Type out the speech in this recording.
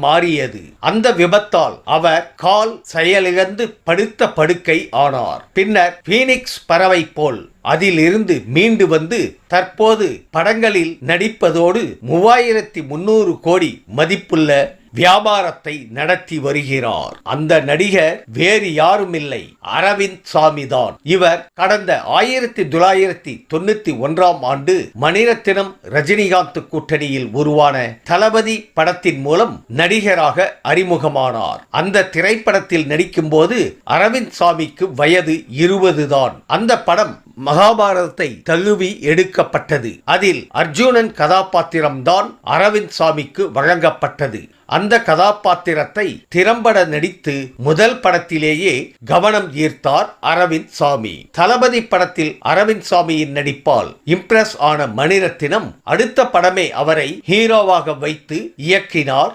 மாறியது. அந்த விபத்தால் அவர் கால் செயலிழந்து படுத்த படுக்கை ஆனார். பின்னர் பீனிக்ஸ் பறவை போல் அதிலிருந்து மீண்டு வந்து தற்போது படங்களில் நடிப்பதோடு 3300 கோடி மதிப்புள்ள வியாபாரத்தை நடத்தி வருகிறார். அந்த நடிகர் வேறு யாரும் இல்லை, அரவிந்த் சாமி தான். இவர் கடந்த 1991 ஆண்டு மணிரத்னம் ரஜினிகாந்த் கூட்டணியில் உருவான தளபதி படத்தின் மூலம் நடிகராக அறிமுகமானார். அந்த திரைப்படத்தில் நடிக்கும் போது அரவிந்த் சாமிக்கு வயது 20 தான். அந்த படம் மகாபாரதத்தை தழுவி எடுக்கப்பட்டது. அதில் அர்ஜுனன் கதாபாத்திரம்தான் அரவிந்த் சாமிக்கு வழங்கப்பட்டது. அந்த கதாபாத்திரத்தை திறம்பட நடித்து முதல் படத்திலேயே கவனம் ஈர்த்தார் அரவிந்த் சாமி. தளபதி படத்தில் அரவிந்த் சாமியின் நடிப்பால் இம்ப்ரெஸ் ஆன மணிரத்னம் அடுத்த படமே அவரை ஹீரோவாக வைத்து இயக்கினார்.